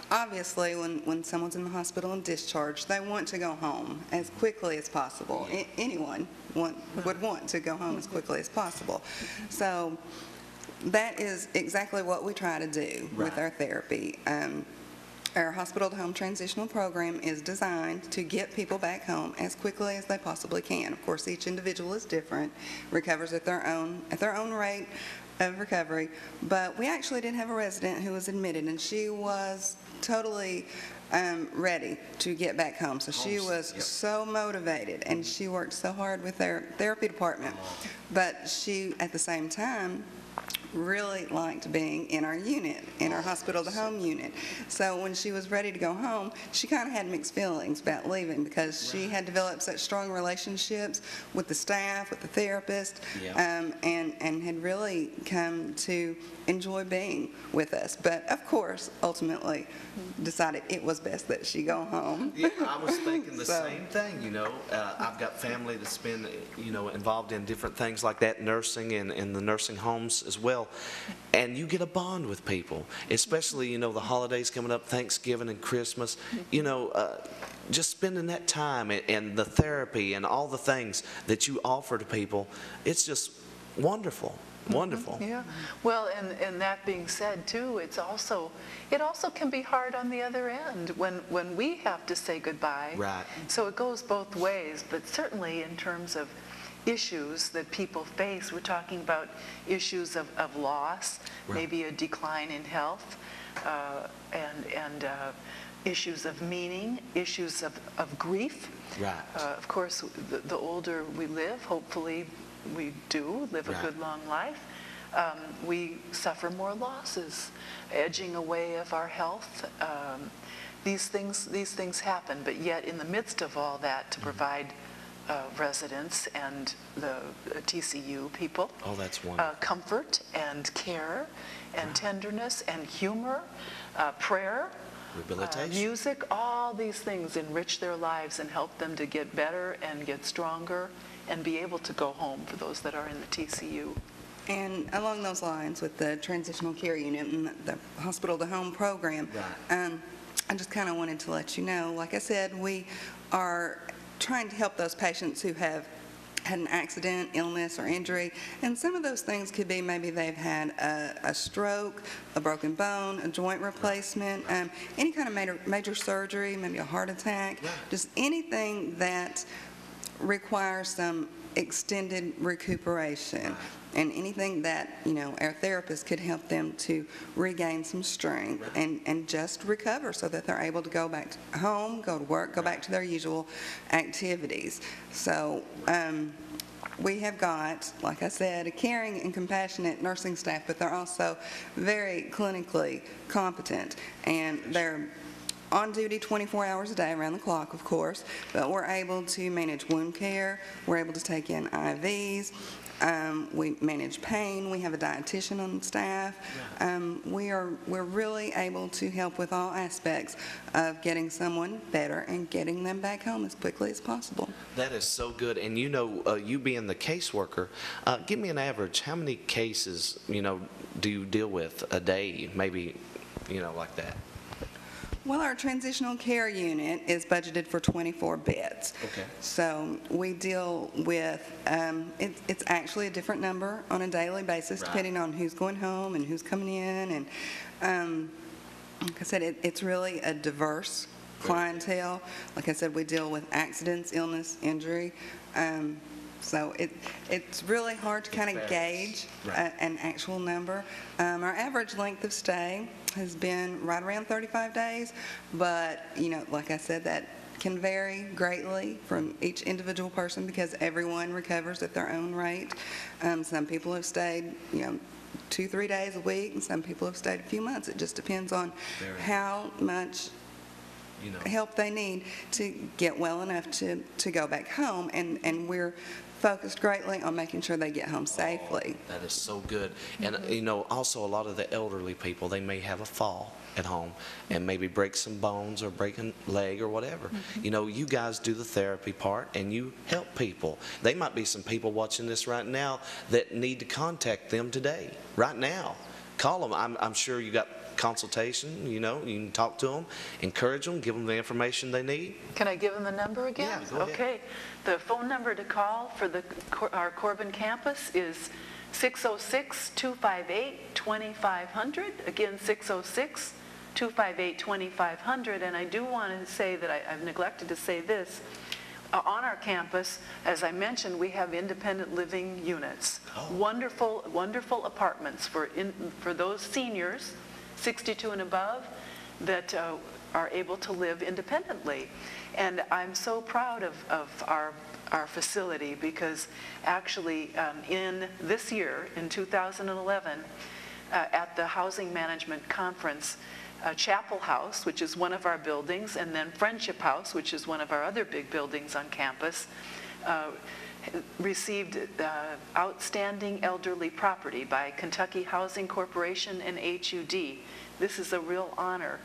Obviously, when someone's in the hospital and discharged, they want to go home as quickly as possible. Anyone would want to go home as quickly as possible. So that is exactly what we try to do with our therapy. Our hospital-to-home transitional program is designed to get people back home as quickly as they possibly can. Of course, each individual is different, recovers at their own rate of recovery, but we actually did have a resident who was admitted, and she was totally ready to get back home. So she was so motivated, and she worked so hard with their therapy department, but she, at the same time, really liked being in our unit, in our hospital-to-home unit. So when she was ready to go home, she kind of had mixed feelings about leaving because she had developed such strong relationships with the staff, with the therapist, and had really come to enjoy being with us. But of course, ultimately, decided it was best that she go home. Yeah, I was thinking the same thing, you know. I've got family that's been, you know, involved in different things like that, nursing and in the nursing homes as well. And you get a bond with people, especially, you know, the holidays coming up, Thanksgiving and Christmas, you know, just spending that time and the therapy and all the things that you offer to people, it's just wonderful. Wonderful. Yeah. Well, and that being said, too, it also can be hard on the other end when we have to say goodbye. Right. So it goes both ways, but certainly in terms of issues that people face, we're talking about issues of loss, maybe a decline in health, and issues of meaning, issues of grief. Right. Of course, the older we live, hopefully we do live a good long life, we suffer more losses, edging away of our health. These things happen, but yet in the midst of all that, to provide residents and the TCU people that's wonderful. Comfort and care and tenderness and humor, prayer, rehabilitation, music, all these things enrich their lives and help them to get better and get stronger and be able to go home for those that are in the TCU. And along those lines, with the transitional care unit and the hospital-to-home program, I just kind of wanted to let you know, like I said, we are trying to help those patients who have had an accident, illness, or injury, and some of those things could be maybe they've had a stroke, a broken bone, a joint replacement, any kind of major surgery, maybe a heart attack, just anything that requires some extended recuperation, and anything that, you know, our therapists could help them to regain some strength and just recover so that they're able to go back to home, go to work, go back to their usual activities. So we have got, like I said, a caring and compassionate nursing staff, but they're also very clinically competent, and they're on duty 24 hours a day, around the clock, of course, but we're able to manage wound care, we're able to take in IVs, we manage pain, we have a dietitian on staff. We're really able to help with all aspects of getting someone better and getting them back home as quickly as possible. That is so good. And you know, you being the caseworker, give me an average. How many cases, you know, do you deal with a day, maybe, you know, like that? Well, our transitional care unit is budgeted for 24 beds. Okay. So we deal with, it's actually a different number on a daily basis, depending on who's going home and who's coming in. And like I said, it's really a diverse clientele. Like I said, we deal with accidents, illness, injury. So it's really hard to kind of gauge an actual number. Our average length of stay has been right around 35 days, but, you know, like I said, that can vary greatly from each individual person because everyone recovers at their own rate. Some people have stayed, you know, 2-3 days a week, and some people have stayed a few months. It just depends on how much help they need to get well enough to go back home, and we're focused greatly on making sure they get home safely. That is so good. And you know, also a lot of the elderly people, they may have a fall at home and maybe break some bones or break a leg or whatever. You know, you guys do the therapy part and you help people. They might be some people watching this right now that need to contact them today, right now. Call them. I'm sure you got consultation, you know, you can talk to them, encourage them, give them the information they need. Can I give them the number again? Yeah, go ahead. Okay. The phone number to call for our Corbin campus is 606-258-2500. Again, 606-258-2500. And I do want to say that I've neglected to say this. On our campus, as I mentioned, we have independent living units. Oh. Wonderful, wonderful apartments for those seniors, 62 and above, that are able to live independently. And I'm so proud of our facility, because actually in this year, in 2011, at the Housing Management Conference, Chapel House, which is one of our buildings, and then Friendship House, which is one of our other big buildings on campus, received Outstanding Elderly Property by Kentucky Housing Corporation and HUD. This is a real honor.